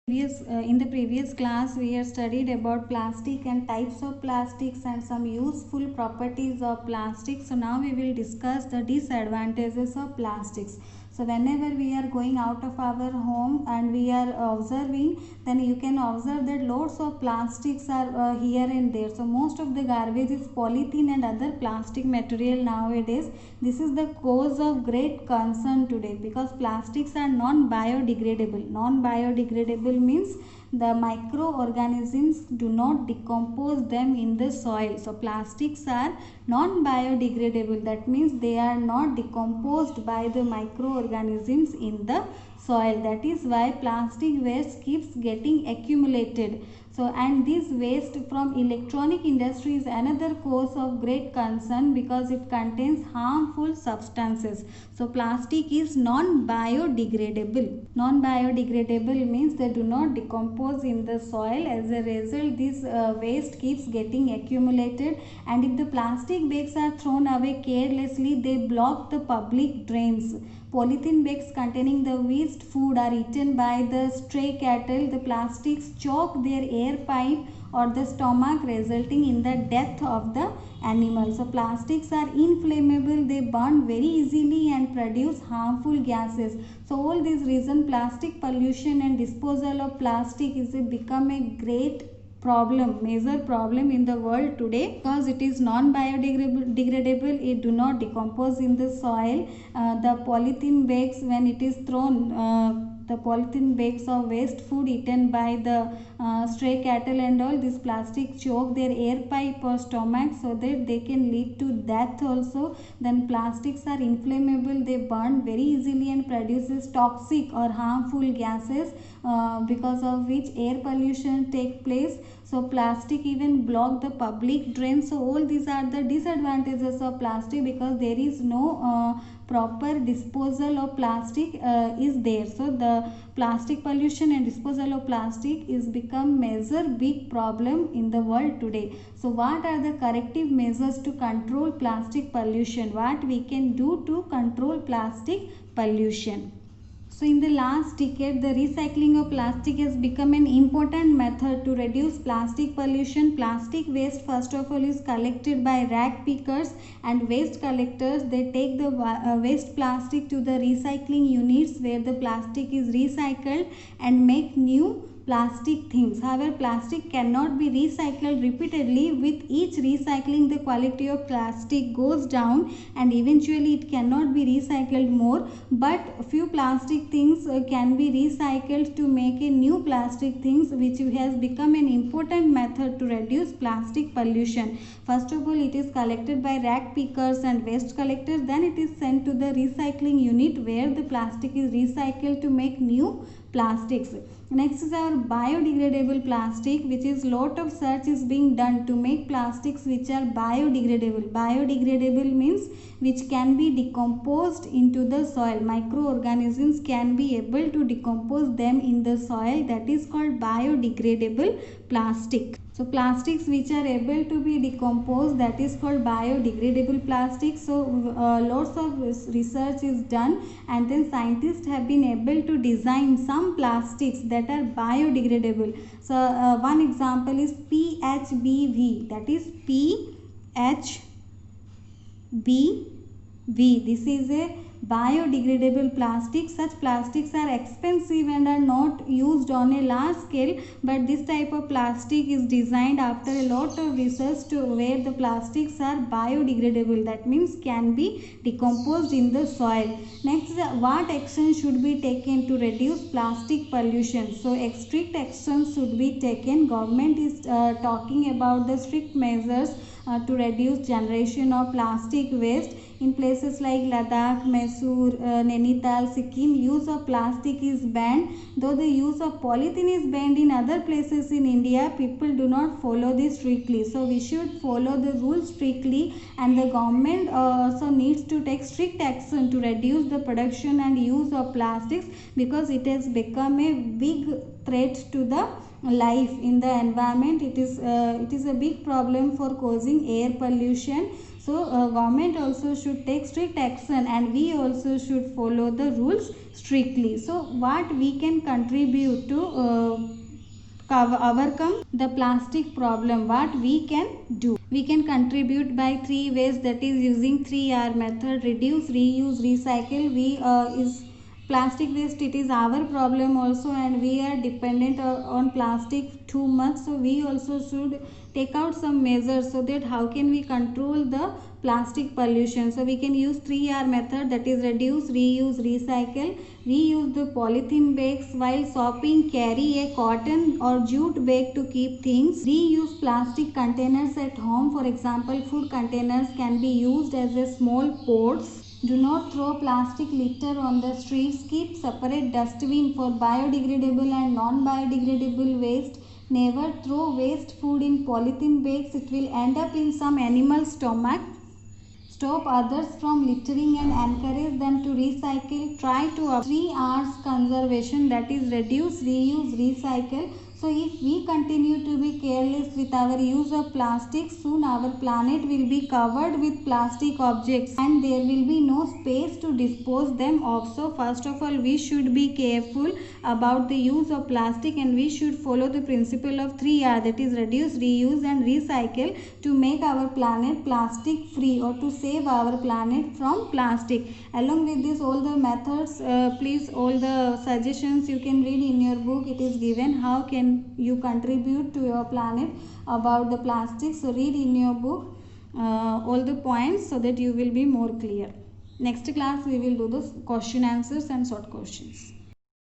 In the previous class we have studied about plastic and types of plastics and some useful properties of plastic. So now we will discuss the disadvantages of plastics. So whenever we are going out of our home and we are observing, then you can observe that loads of plastics are here and there. So most of the garbage is polythene and other plastic material nowadays. This is the cause of great concern today because plastics are non-biodegradable. Non-biodegradable means the microorganisms do not decompose them in the soil. So plastics are non-biodegradable. That means they are not decomposed by the microorganisms in the soil. That is why plastic waste keeps getting accumulated. So and this waste from electronic industry is another cause of great concern because it contains harmful substances. So plastic is non-biodegradable. Non-biodegradable means they do not decompose in the soil. As a result, this waste keeps getting accumulated, and if the plastic bags are thrown away carelessly, they block the public drains. Polythene bags containing the waste food are eaten by the stray cattle. The plastics choke their air pipe or the stomach, resulting in the death of the animal. So plastics are inflammable, they burn very easily and produce harmful gases. So all these reasons, plastic pollution and disposal of plastic is become a great major problem in the world today because it is non-biodegradable. It do not decompose in the soil. The polythene bags, when it is thrown, the polythene bags of waste food eaten by the stray cattle and all, this plastic choke their air pipe or stomach, so that they can lead to death also. Then plastics are inflammable, they burn very easily and produces toxic or harmful gases, because of which air pollution take place. So plastic even block the public drains. So all these are the disadvantages of plastic because there is no proper disposal of plastic is there. So the plastic pollution and disposal of plastic is become major big problem in the world today. So what are the corrective measures to control plastic pollution? What we can do to control plastic pollution? So in the last decade, the recycling of plastic has become an important method to reduce plastic pollution. Plastic waste, first of all, is collected by rag pickers and waste collectors. They take the waste plastic to the recycling units where the plastic is recycled and make new plastic things. However, plastic cannot be recycled repeatedly. With each recycling, the quality of plastic goes down and eventually it cannot be recycled more. But few plastic things can be recycled to make a new plastic things, which has become an important method to reduce plastic pollution. First of all, it is collected by rag pickers and waste collectors. Then it is sent to the recycling unit where the plastic is recycled to make new plastics. Next is our biodegradable plastic, which is lot of search is being done to make plastics which are biodegradable. Biodegradable means which can be decomposed into the soil. Microorganisms can be able to decompose them in the soil. That is called biodegradable plastic. So plastics which are able to be decomposed, that is called biodegradable plastic. So lots of research is done, and then scientists have been able to design some plastics that are biodegradable. So one example is PHBV, that is PHBV. This is a biodegradable plastic. Such plastics are expensive and are not used on a large scale, but this type of plastic is designed after a lot of research to where the plastics are biodegradable, that means can be decomposed in the soil. Next, what action should be taken to reduce plastic pollution? So strict actions should be taken. Government is talking about the strict measures to reduce generation of plastic waste. In places like Ladakh, Mysore, Nainital, Sikkim, use of plastic is banned. Though the use of polythene is banned in other places in India, people do not follow this strictly. So we should follow the rules strictly, and the government also needs to take strict action to reduce the production and use of plastics because it has become a big threat to the life in the environment. It is a big problem for causing air pollution. So government also should take strict action, and we also should follow the rules strictly. So what we can contribute to overcome the plastic problem, what we can do? We can contribute by 3 ways, that is using 3R method: reduce, reuse, recycle. We is plastic waste, it is our problem also, and we are dependent on plastic too much. So we also should take out some measures so that how can we control the plastic pollution. So we can use 3R method, that is reduce, reuse, recycle. Reuse the polythene bags. While shopping, carry a cotton or jute bag to keep things. Reuse plastic containers at home. For example, food containers can be used as a small pots. Do not throw plastic litter on the streets. Keep separate dustbin for biodegradable and non-biodegradable waste. Never throw waste food in polythene bags. It will end up in some animal's stomach. Stop others from littering and encourage them to recycle. Try to 3 R's conservation, that is reduce, reuse, recycle. So if we continue to be careless with our use of plastic, soon our planet will be covered with plastic objects and there will be no space to dispose them of. So first of all, we should be careful about the use of plastic, and we should follow the principle of 3R, that is reduce, reuse and recycle, to make our planet plastic free, or to save our planet from plastic. Along with this, all the methods, please, all the suggestions you can read in your book. It is given how can you contribute to your planet about the plastic. So read in your book all the points so that you will be more clear. Next class we will do the question answers and short questions.